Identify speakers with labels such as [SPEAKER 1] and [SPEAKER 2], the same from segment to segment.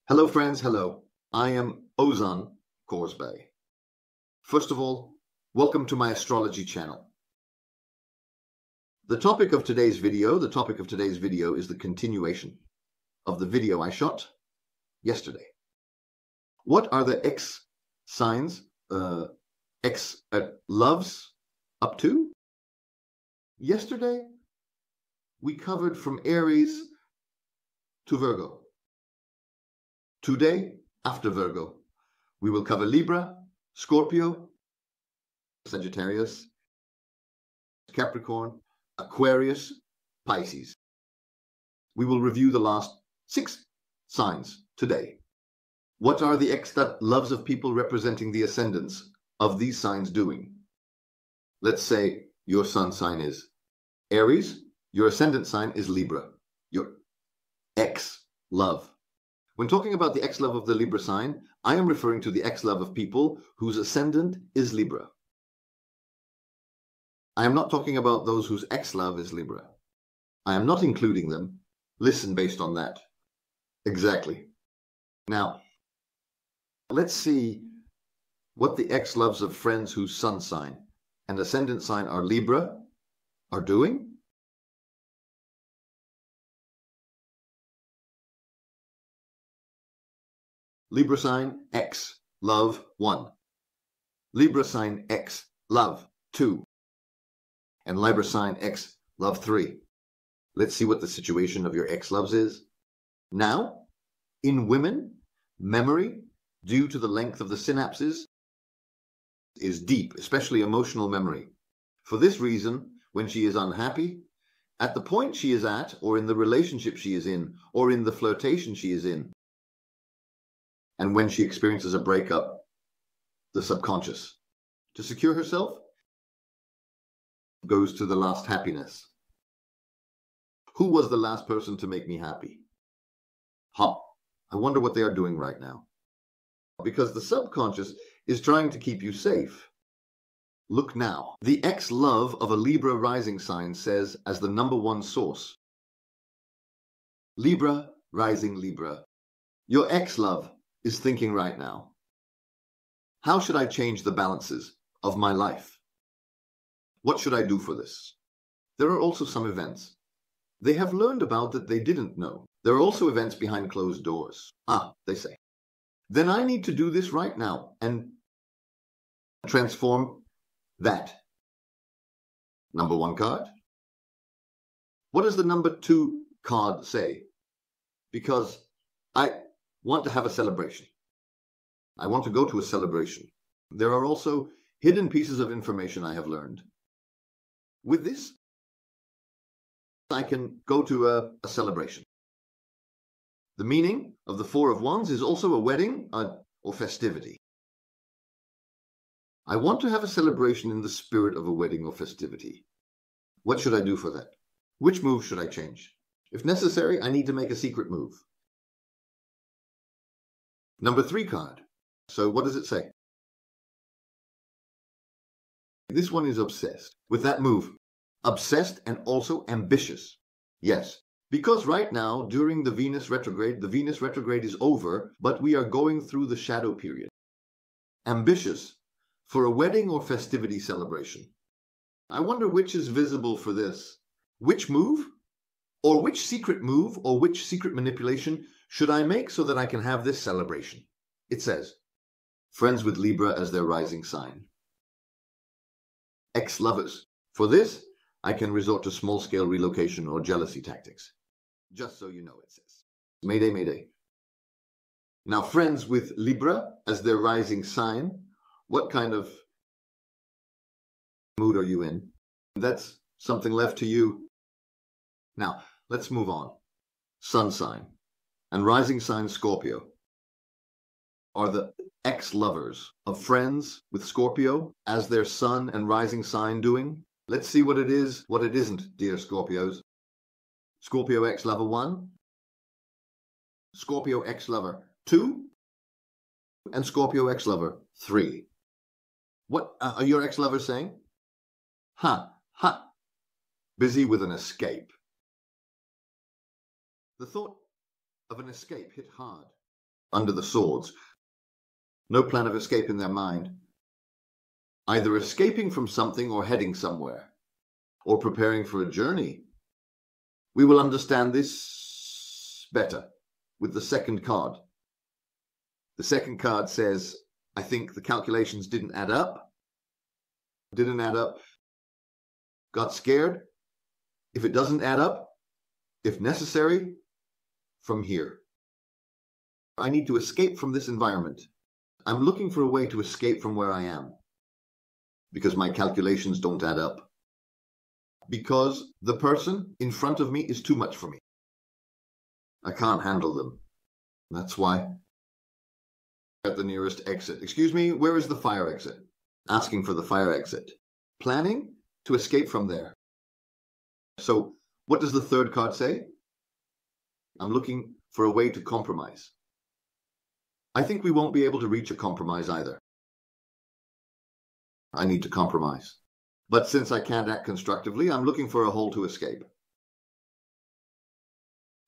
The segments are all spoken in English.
[SPEAKER 1] Hello friends, hello. I am Ozan Korsbay. First of all, welcome to my astrology channel. The topic of today's video is the continuation of the video I shot yesterday. What are the X signs, X loves up to? Yesterday, we covered from Aries to Virgo. Today, after Virgo, we will cover Libra, Scorpio, Sagittarius, Capricorn, Aquarius, Pisces. We will review the last 6 signs today. What are the X loves of people representing the ascendants of these signs doing? Let's say your sun sign is Aries, your ascendant sign is Libra, your X love. When talking about the X-love of the Libra sign, I am referring to the X-love of people whose ascendant is Libra. I am not talking about those whose X-love is Libra. I am not including them. Listen based on that. Exactly. Now, let's see what the X-loves of friends whose sun sign and ascendant sign are Libra are doing. Libra sign X, love 1. Libra sign X, love 2. And Libra sign X, love 3. Let's see what the situation of your X loves is. Now, in women, memory, due to the length of the synapses, is deep, especially emotional memory. For this reason, when she is unhappy, at the point she is at, or in the relationship she is in, or in the flirtation she is in, and when she experiences a breakup, the subconscious, to secure herself, goes to the last happiness. Who was the last person to make me happy? I wonder what they are doing right now. Because the subconscious is trying to keep you safe. Look now. The X-love of a Libra rising sign says as the #1 source. Libra, rising Libra. Your X-love is thinking right now, how should I change the balances of my life? What should I do for this? There are also some events they have learned about that they didn't know. There are also events behind closed doors. They say, then I need to do this right now and transform that. #1 card. What does the #2 card say? Because I want to have a celebration. I want to go to a celebration. There are also hidden pieces of information I have learned. With this, I can go to a celebration. The meaning of the 4 of Wands is also a wedding or festivity. I want to have a celebration in the spirit of a wedding or festivity. What should I do for that? Which move should I change? If necessary, I need to make a secret move. #3 card. So what does it say? This one is obsessed with that move. Obsessed and also ambitious. Yes, because right now, during the Venus retrograde is over, but we are going through the shadow period. Ambitious for a wedding or festivity celebration. I wonder which is visible for this. Which move? Or which secret move or which secret manipulation should I make so that I can have this celebration? It says, friends with Libra as their rising sign. Ex-lovers. For this, I can resort to small-scale relocation or jealousy tactics. Just so you know, it says. Mayday, mayday. Now, friends with Libra as their rising sign, what kind of mood are you in? That's something left to you. Now, let's move on. Sun sign and rising sign Scorpio are the ex-lovers of friends with Scorpio as their sun and rising sign doing. Let's see what it is, what it isn't, dear Scorpios. Scorpio ex-lover 1, Scorpio ex-lover 2, and Scorpio ex-lover 3. What are your ex-lovers saying? Busy with an escape. The thought of an escape hit hard. under the swords. No plan of escape in their mind. Either escaping from something or heading somewhere, or preparing for a journey. We will understand this better with the second card. The second card says, I think the calculations didn't add up. Didn't add up. Got scared. If it doesn't add up, if necessary, from here. I need to escape from this environment. I'm looking for a way to escape from where I am. Because my calculations don't add up. Because the person in front of me is too much for me. I can't handle them. That's why. At the nearest exit. Excuse me, where is the fire exit? Asking for the fire exit. Planning to escape from there. So, what does the third card say? I'm looking for a way to compromise. I think we won't be able to reach a compromise either. I need to compromise. But since I can't act constructively, I'm looking for a hole to escape.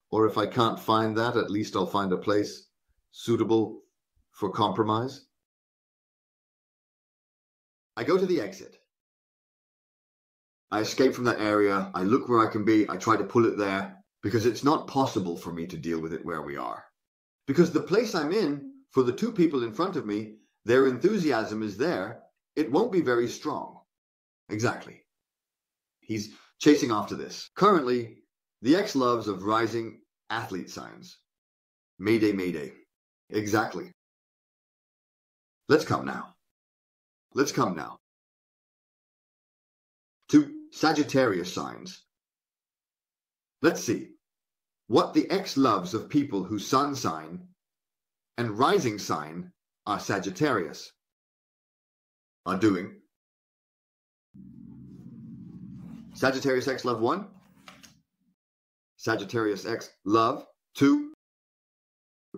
[SPEAKER 1] Or if I can't find that, at least I'll find a place suitable for compromise. I go to the exit. I escape from that area. I look where I can be. I try to pull it there because it's not possible for me to deal with it where we are. Because the place I'm in, for the two people in front of me, their enthusiasm is there. It won't be very strong. Exactly. He's chasing after this. Currently, the ex-loves of rising athlete signs. Mayday, mayday. Exactly. Let's come now. Let's come now to Sagittarius signs. Let's see what the ex-loves of people whose sun sign and rising sign are Sagittarius are doing. Sagittarius X love 1, Sagittarius X love 2,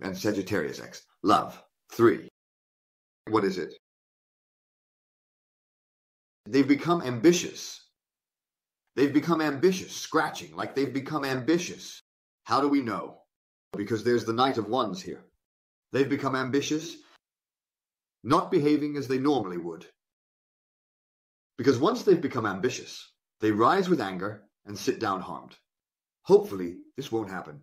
[SPEAKER 1] and Sagittarius X love 3. What is it? They've become ambitious. They've become ambitious, scratching like they've become ambitious. How do we know? Because there's the Knight of Wands here. They've become ambitious, not behaving as they normally would. Because once they've become ambitious, they rise with anger and sit down harmed. Hopefully, this won't happen.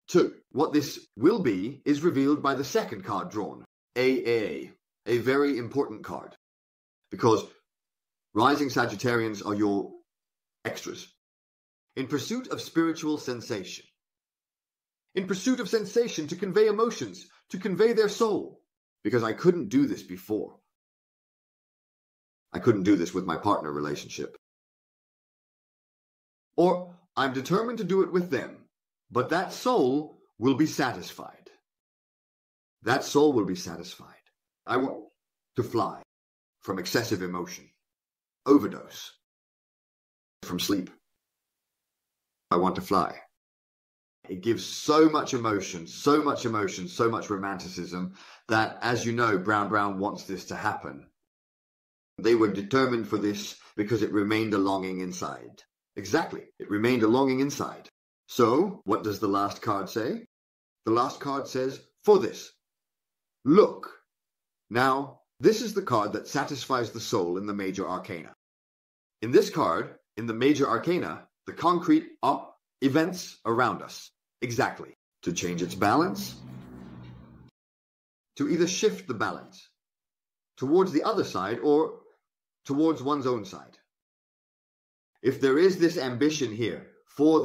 [SPEAKER 1] 2. What this will be is revealed by the second card drawn, AA, a very important card. Because rising Sagittarians are your extras. In pursuit of spiritual sensation. In pursuit of sensation to convey emotions, to convey their soul. Because I couldn't do this before. I couldn't do this with my partner relationship. Or I'm determined to do it with them, but that soul will be satisfied. That soul will be satisfied. I want to fly from excessive emotion, overdose from sleep. I want to fly. It gives so much emotion, so much emotion, so much romanticism that, as you know, Brown wants this to happen. They were determined for this because it remained a longing inside. Exactly. It remained a longing inside. So, what does the last card say? The last card says, for this. Look. Now, this is the card that satisfies the soul in the major arcana. In this card, in the major arcana, the concrete events around us. Exactly. To change its balance. To either shift the balance towards the other side or towards one's own side. If there is this ambition here for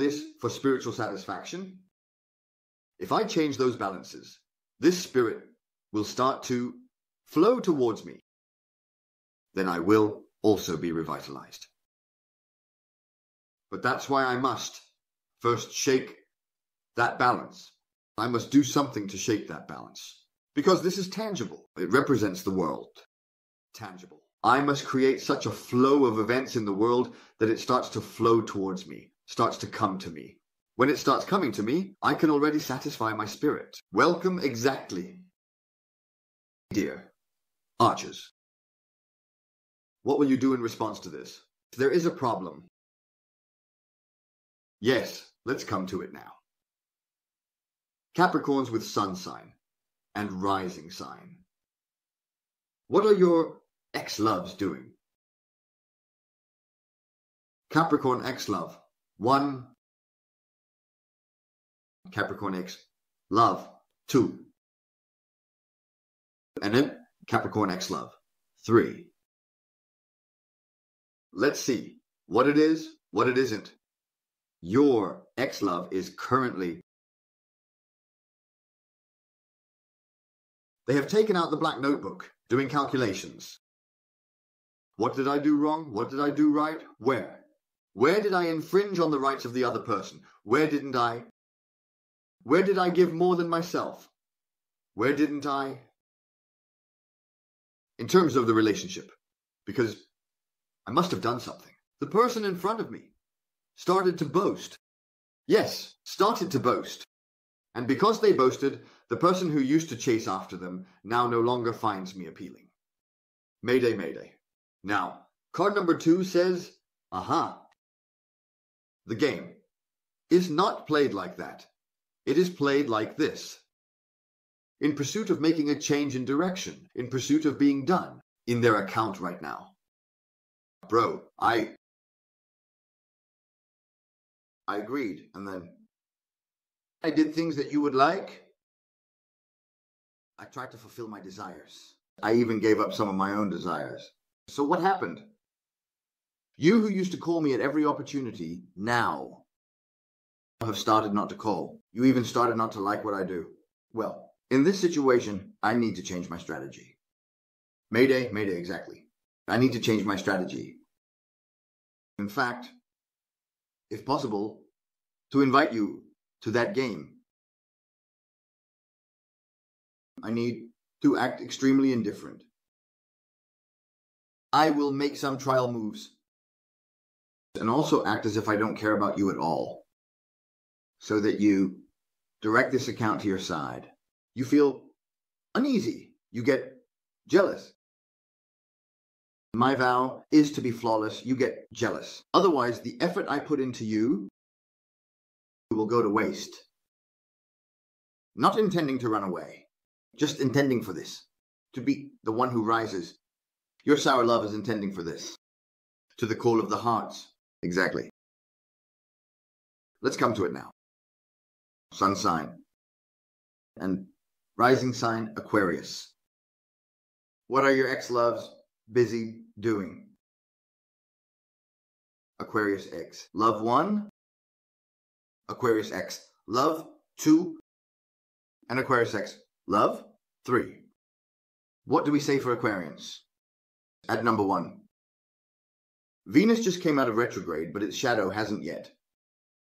[SPEAKER 1] spiritual satisfaction, if I change those balances, this spirit will start to flow towards me. Then I will also be revitalized. But that's why I must first shake that balance. I must do something to shake that balance. Because this is tangible. It represents the world. Tangible. I must create such a flow of events in the world that it starts to flow towards me, starts to come to me. When it starts coming to me, I can already satisfy my spirit. Welcome exactly. Dear archers, what will you do in response to this? There is a problem. Yes, let's come to it now. Capricorns with sun sign. and rising sign. What are your ex-loves doing? Capricorn ex-love 1, Capricorn ex-love 2, and then Capricorn ex-love 3. Let's see what it is, what it isn't. Your ex-love is currently... They have taken out the black notebook, doing calculations. What did I do wrong? What did I do right? Where? Where did I infringe on the rights of the other person? Where didn't I? Where did I give more than myself? Where didn't I? In terms of the relationship, because I must have done something. The person in front of me started to boast. Yes, started to boast. And because they boasted, the person who used to chase after them now no longer finds me appealing. Mayday, mayday. Now, card number 2 says, aha. The game is not played like that. It is played like this. In pursuit of making a change in direction, in pursuit of being done, in their account right now. Bro, I agreed, and then I did things that you would like. I tried to fulfill my desires. I even gave up some of my own desires. So what happened? You who used to call me at every opportunity, now have started not to call. You even started not to like what I do. Well, in this situation, I need to change my strategy. Mayday, mayday, exactly. I need to change my strategy. In fact, if possible, to invite you to that game. I need to act extremely indifferent. I will make some trial moves and also act as if I don't care about you at all, so that you direct this account to your side. You feel uneasy. You get jealous. My vow is to be flawless. You get jealous. Otherwise, the effort I put into you will go to waste. Not intending to run away, just intending for this, to be the one who rises. Your sour love is intending for this, to the call of the hearts. Exactly. Let's come to it now. Sun sign and rising sign Aquarius. What are your ex-loves busy doing? Aquarius X. Love 1, Aquarius X. Love 2, and Aquarius X. Love 3. What do we say for Aquarians? At number 1. Venus just came out of retrograde, but its shadow hasn't yet.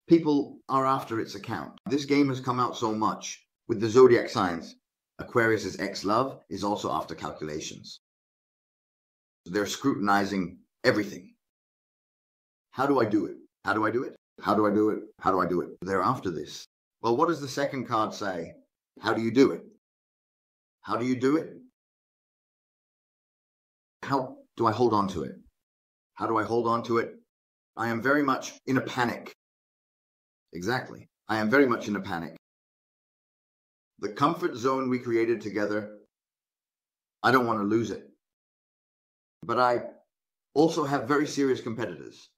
[SPEAKER 1] People are after its account. This game has come out so much with the zodiac signs. Aquarius's ex-love is also after calculations. They're scrutinizing everything. How do I do it? How do I do it? How do I do it? How do I do it? They're after this. Well, what does the second card say? How do you do it? How do you do it? How do I hold on to it? How do I hold on to it? I am very much in a panic. Exactly. I am very much in a panic. The comfort zone we created together, I don't want to lose it. But I also have very serious competitors.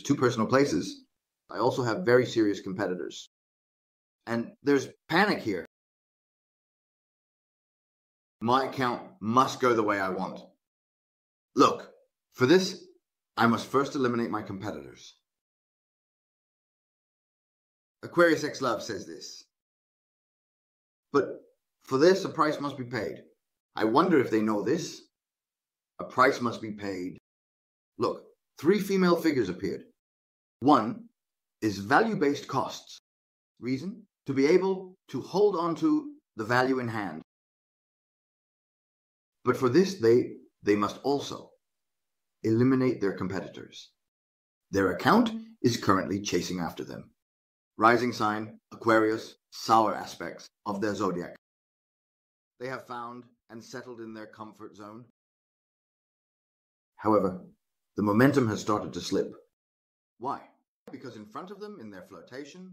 [SPEAKER 1] 2 personal places. I also have very serious competitors. And there's panic here. My account must go the way I want. Look, for this, I must first eliminate my competitors. Aquarius ex-love says this. But for this, a price must be paid. I wonder if they know this. A price must be paid. Look, 3 female figures appeared. 1 is value-based costs. Reason? To be able to hold on to the value in hand. But for this, they must also eliminate their competitors. Their account is currently chasing after them. Rising sign, Aquarius, sour aspects of their zodiac. They have found and settled in their comfort zone. However, the momentum has started to slip. Why? Because in front of them, in their flirtation,